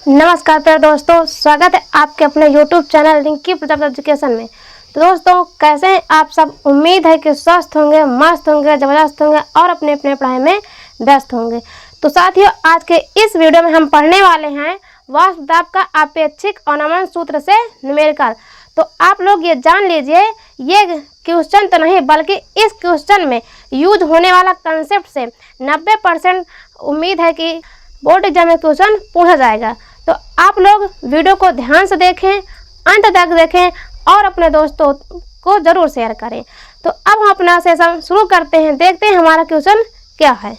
नमस्कार प्यारे दोस्तों, स्वागत है आपके अपने YouTube channel Rinki Pratap education में। तो दोस्तों, कैसे हैं आप सब? उम्मीद है कि स्वस्थ होंगे, मस्त होंगे, ज़बरदस्त होंगे और अपने अपने पढ़ाई में व्यस्त होंगे। तो साथियों, आज के इस वीडियो में हम पढ़ने वाले हैं वाष्पदाब का अपेक्षिक अवनमन सूत्र से न्यूमेरिकल। तो आप लोग ये जान लीजिए, ये क्वेश्चन तो नहीं बल्कि इस क्वेश्चन में यूज होने वाला कंसेप्ट से 90% उम्मीद है कि बोर्ड एग्जाम में क्वेश्चन पूछा जाएगा। तो आप लोग वीडियो को ध्यान से देखें, अंत तक देखें और अपने दोस्तों को ज़रूर शेयर करें। तो अब हम अपना सेशन शुरू करते हैं। देखते हैं हमारा क्वेश्चन क्या है।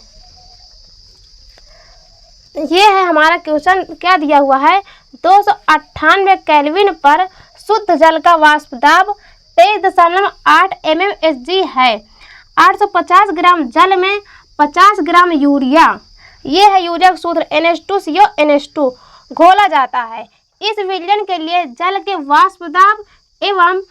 ये है हमारा क्वेश्चन, क्या दिया हुआ है। 298 केल्विन पर शुद्ध जल का वाष्पदाब 23.8 mmHg है। 850 ग्राम जल में 50 ग्राम यूरिया, ये है यूरिया का सूत्र NH2CO NH2 घोला जाता है। इस विलयन के लिए जल के वाष्पदाब एवं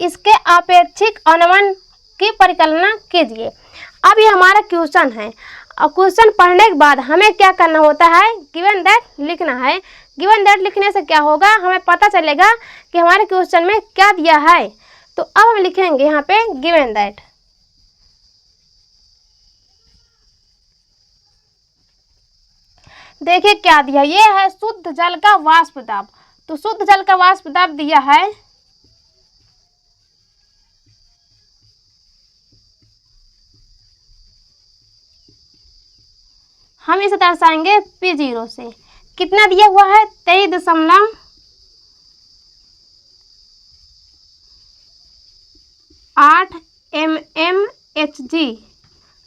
इसके अपेक्षिक अवनमन की परिकल्पना कीजिए। अब ये हमारा क्वेश्चन है और क्वेश्चन पढ़ने के बाद हमें क्या करना होता है, गिवन दैट लिखना है। गिवन दैट लिखने से क्या होगा, हमें पता चलेगा कि हमारे क्वेश्चन में क्या दिया है। तो अब हम लिखेंगे यहाँ पे गिवन दैट। देखिए क्या दिया, ये है शुद्ध जल का वाष्पदाब। तो शुद्ध जल का वाष्पदाब दिया है हम इसे दर्शाएंगे P0 से। कितना दिया हुआ है, 23.8 mmHg।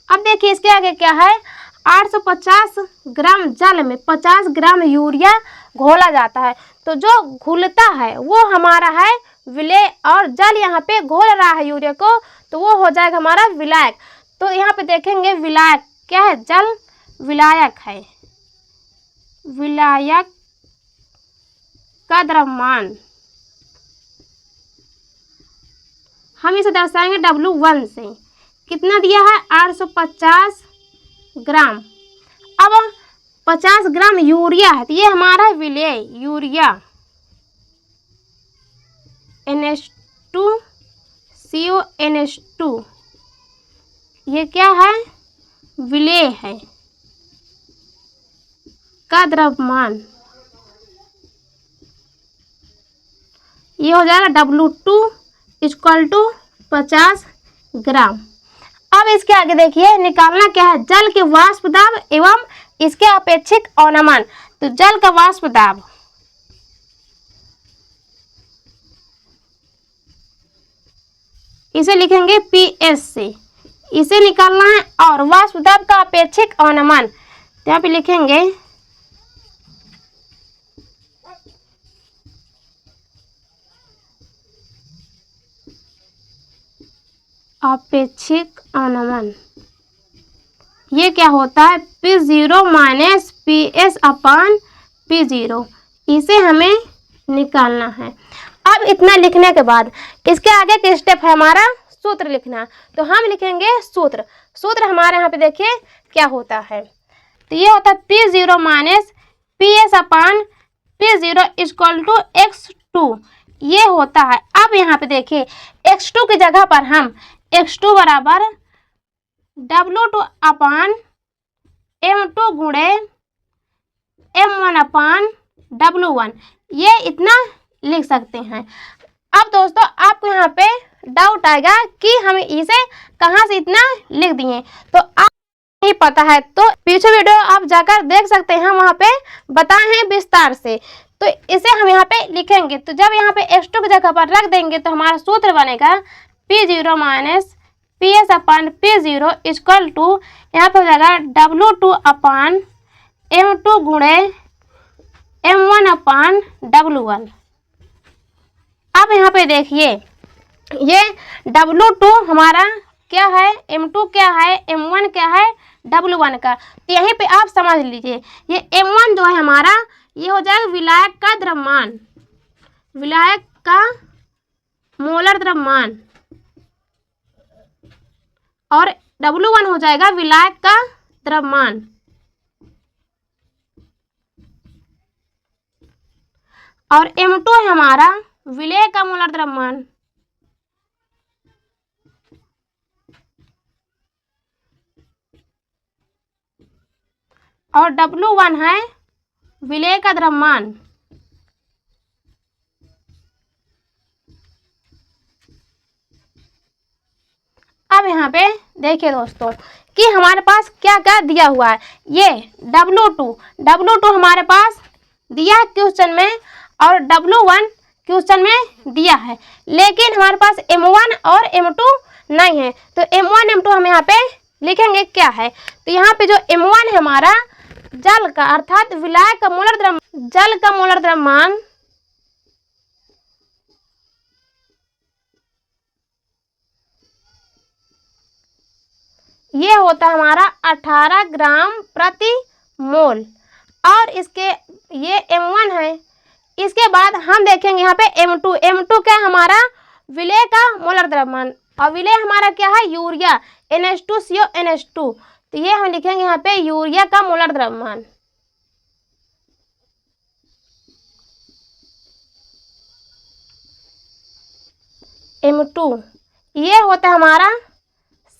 अब देखिए इसके आगे क्या है, 850 ग्राम जल में 50 ग्राम यूरिया घोला जाता है। तो जो घुलता है वो हमारा है विलेय, और जल यहाँ पे घोल रहा है यूरिया को, तो वो हो जाएगा हमारा विलायक। तो यहाँ पे देखेंगे विलायक क्या है, जल विलायक है। विलायक का द्रव्यमान हम इसे दर्शाएंगे W1 से। कितना दिया है, 850 ग्राम। अब 50 ग्राम यूरिया है, तो ये हमारा विलेय यूरिया NH2CO NH2, ये क्या है, विलेय है का द्रव्यमान। ये हो जाएगा W2 = 50 ग्राम। अब इसके आगे देखिए निकालना क्या है, जल के वाष्पदाब एवं इसके अपेक्षिक अवनमन। तो जल का वाष्पदाब इसे लिखेंगे PS से, इसे निकालना है। और वाष्पदाब का अपेक्षिक अवनमन तो यहाँ पे लिखेंगे अपेक्षिक अवनमन। ये क्या होता है, P0 - PS/P0। इसे हमें निकालना है। अब इतना लिखने के बाद इसके आगे के स्टेप है हमारा सूत्र लिखना। तो हम लिखेंगे सूत्र। सूत्र हमारे यहाँ पे देखिए क्या होता है। तो ये होता है P0 - PS/P0 = x2, ये होता है। अब यहाँ पे देखिए x2 की जगह पर हम x2 बराबर W2/M2 गुणे M1/W1, ये इतना लिख सकते हैं। अब दोस्तों आपको यहाँ पे डाउट आएगा कि हम इसे कहाँ से इतना लिख दिए। तो आप नहीं पता है तो पीछे वीडियो आप जाकर देख सकते हैं, वहाँ पे बताए हैं विस्तार से। तो इसे हम यहाँ पे लिखेंगे। तो जब यहाँ पे x2 की जगह पर रख देंगे तो हमारा सूत्र बनेगा P0 - PS/P0 = यहाँ पर हो जाएगा W2/M2 गुणे M1/W1। अब यहाँ पे देखिए ये W2 हमारा क्या है, M2 क्या है, M1 क्या है, W1 का। तो यहीं पे आप समझ लीजिए, ये M1 जो है हमारा, ये हो जाएगा विलायक का द्रव्यमान, विलायक का मोलर द्रव्यमान, और W1 हो जाएगा विलायक का द्रव्यमान। और M2 है हमारा विलेय का मोलर द्रव्यमान। और W1 है विलेय का द्रव्यमान। अब यहाँ पे देखिए दोस्तों कि हमारे पास क्या क्या दिया हुआ है। ये W2 हमारे पास दिया है क्वेश्चन में और W1 क्वेश्चन में दिया है, लेकिन हमारे पास M1 और M2 नहीं है। तो M1 M2 हम यहाँ पे लिखेंगे क्या है। तो यहाँ पे जो M1 है हमारा जल का अर्थात विलायक का मोलर द्रव्यमान, जल का मोलर द्रव्यमान ये होता है हमारा 18 ग्राम प्रति मोल। और इसके ये M1 है। इसके बाद हम देखेंगे यहाँ पे M2 क्या है हमारा विलेय का मोलर द्रव्यमान, और विलेय हमारा क्या है यूरिया NH2CO NH2। तो ये हम लिखेंगे यहाँ पे यूरिया का मोलर द्रव्यमान। M2 ये होता है हमारा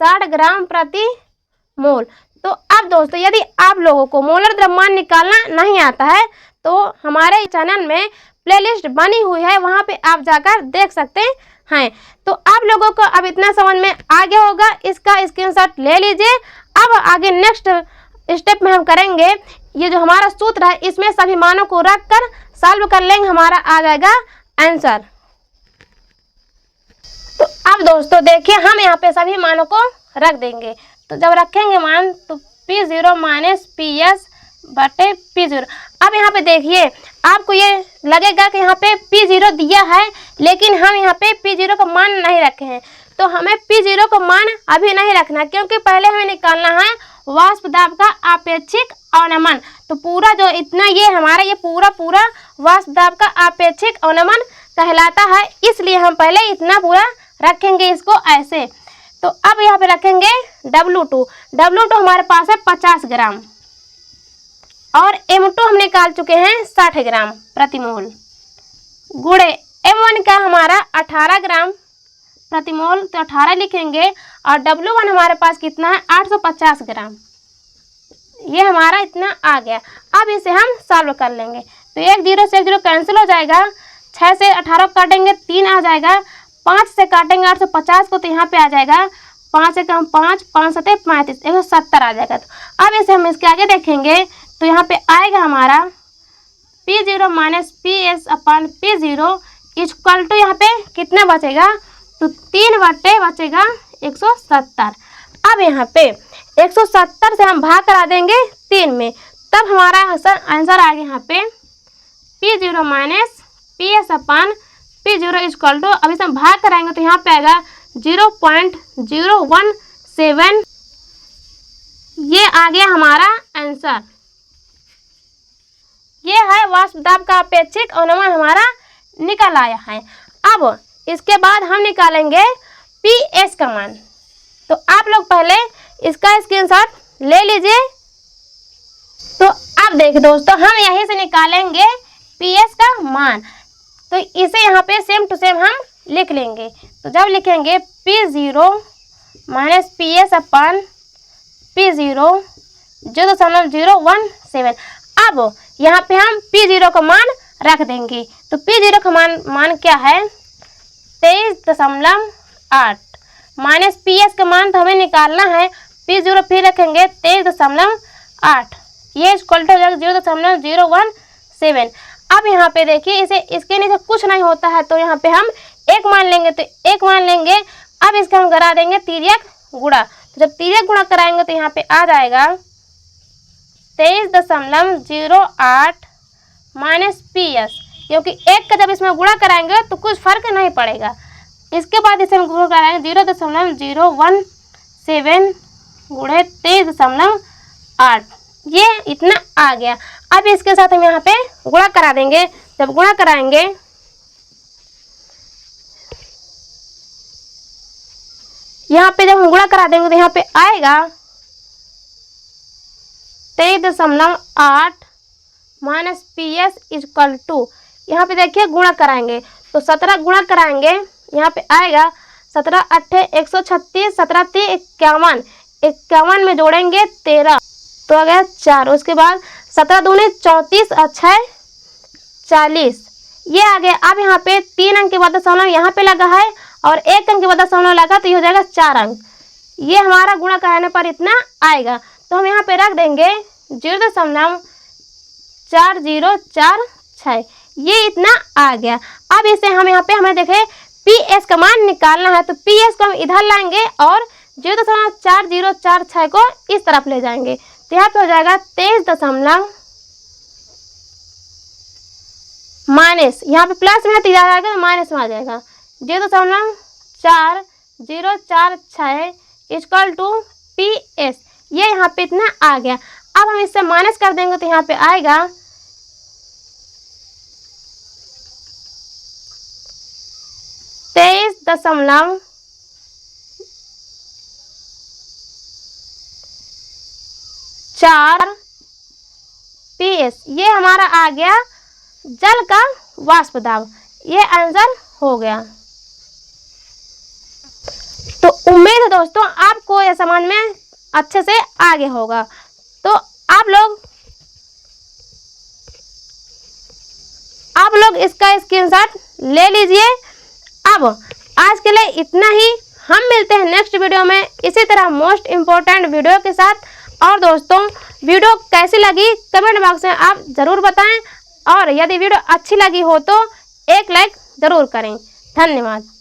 60 ग्राम प्रति मोल। तो अब दोस्तों यदि आप लोगों को मोलर द्रव्यमान निकालना नहीं आता है तो हमारे चैनल में प्लेलिस्ट बनी हुई है, वहां पे आप जाकर देख सकते हैं। तो आप लोगों को अब इतना समझ में आ गया होगा, इसका स्क्रीनशॉट ले लीजिए। अब आगे नेक्स्ट स्टेप में हम करेंगे ये जो हमारा सूत्र है इसमें सभी मानों को रख कर सॉल्व कर लेंगे, हमारा आ जाएगा आंसर। तो अब दोस्तों देखिए हम यहाँ पे सभी मानों को रख देंगे। तो जब रखेंगे मान तो P0 माइनस PS बटे P0। अब यहाँ पे देखिए आपको ये लगेगा कि यहाँ पे P0 दिया है, लेकिन हम यहाँ पे P0 का मान नहीं रखे हैं। तो हमें P0 का मान अभी नहीं रखना, क्योंकि पहले हमें निकालना है वाष्प दाब का आपेक्षिक अवनमन। तो पूरा जो इतना ये हमारा ये पूरा वाष्प दाब का आपेक्षिक अवनमन कहलाता है, इसलिए हम पहले इतना पूरा रखेंगे इसको ऐसे। तो अब यहाँ पे रखेंगे W2 हमारे पास है 50 ग्राम और M2 हम निकाल चुके हैं 60 ग्राम प्रति मोल, गुणे M1 का हमारा 18 ग्राम प्रति मोल, तो 18 लिखेंगे। और W1 हमारे पास कितना है 850 ग्राम, ये हमारा इतना आ गया। अब इसे हम सॉल्व कर लेंगे। तो 1 0 से 1 0 कैंसिल हो जाएगा, 6 से 18 को काटेंगे 3 आ जाएगा, 5 से काटेंगे 850 को तो यहाँ पे आ जाएगा 5 से कम 5, 5 7 35, 170 आ जाएगा। तो अब इसे हम इसके आगे देखेंगे तो यहाँ पे आएगा हमारा P0 माइनस PS अपन P0 इक्वल टू यहाँ पे कितना बचेगा, तो 3 बटे बचेगा 170। अब यहाँ पे 170 से हम भाग करा देंगे 3 में, तब हमारा आंसर आ गया यहाँ पे P0 माइनस PS अपन P0 इक्वल टू, अब इसे हम भाग कराएंगे तो यहाँ पे आएगा 0.017। ये आ गया हमारा आंसर। ये है वाष्प दाब का अपेक्षिक अवनमन हमारा निकल आया है। अब इसके बाद हम निकालेंगे PS का मान। तो आप लोग पहले इसका स्क्रीनशॉट ले लीजिए। तो अब देखिए दोस्तों हम यहीं से निकालेंगे PS का मान। तो इसे यहाँ पे सेम टू सेम हम लिख लेंगे। तो जब लिखेंगे P0 माइनस PS अपन P0 0.017। अब यहाँ पे हम P0 का मान रख देंगे। तो P0 का मान क्या है 23.8 माइनस PS का मान तो हमें निकालना है, P0 फिर रखेंगे 23.8, ये इक्वल टू 0.017। अब यहाँ पे देखिए इसे इसके नीचे कुछ नहीं होता है तो यहाँ पे हम 1 मान लेंगे, तो 1 मान लेंगे। अब इसका हम करा देंगे तिर्यक गुणा। तो जब तिर्यक गुणा कराएंगे तो यहाँ पे आ जाएगा 23.08 माइनस PS, क्योंकि 1 का जब इसमें गुणा कराएंगे तो कुछ फर्क नहीं पड़ेगा। इसके बाद इसे हम गुणा कराएंगे 0.017 गुणे 23.8, ये इतना आ गया। अब इसके साथ हम यहाँ पे गुणा करा देंगे। जब गुणा कराएंगे यहाँ पे जब हम गुणा करा देंगे तो यहाँ पे आएगा 23.8 माइनस PS इक्वल टू यहाँ पे देखिए गुणा कराएंगे, तो 17 गुणा कराएंगे, यहाँ पे आएगा 17 8 136, 17 3 51, 51 में जोड़ेंगे 13 तो आ गया 4। उसके बाद 17 दूनी 34 और 6 40, ये आ गया। अब यहाँ पे 3 अंक के बाद दशमलव यहाँ पे लगा है और 1 अंक के बाद दशमलव लगा, तो ये हो जाएगा 4 अंक। ये हमारा गुणा कराने पर इतना आएगा, तो हम यहाँ पे रख देंगे 0.4046, ये इतना आ गया। अब इसे हम यहाँ पे हमें देखे PS का मान निकालना है, तो PS को हम इधर लाएंगे और 0.4046 को इस तरफ ले जाएंगे, तो यहाँ पे हो जाएगा 23 माइनस, यहाँ पे प्लस में इधर आएगा तो माइनस में आ जाएगा, 0.4046 इक्वल टू PS, ये यहाँ पे इतना आ गया। अब हम इससे माइनस कर देंगे तो यहाँ पे आएगा 23.4 PS, ये हमारा आ गया जल का वाष्प दाब। ये आंसर हो गया। तो उम्मीद है दोस्तों आपको ये समझ में अच्छे से आगे होगा। तो आप लोग इसका स्क्रीनशॉट ले लीजिए। अब आज के लिए इतना ही, हम मिलते हैं नेक्स्ट वीडियो में इसी तरह मोस्ट इम्पोर्टेंट वीडियो के साथ। और दोस्तों वीडियो कैसी लगी कमेंट बॉक्स में आप ज़रूर बताएं, और यदि वीडियो अच्छी लगी हो तो एक लाइक ज़रूर करें। धन्यवाद।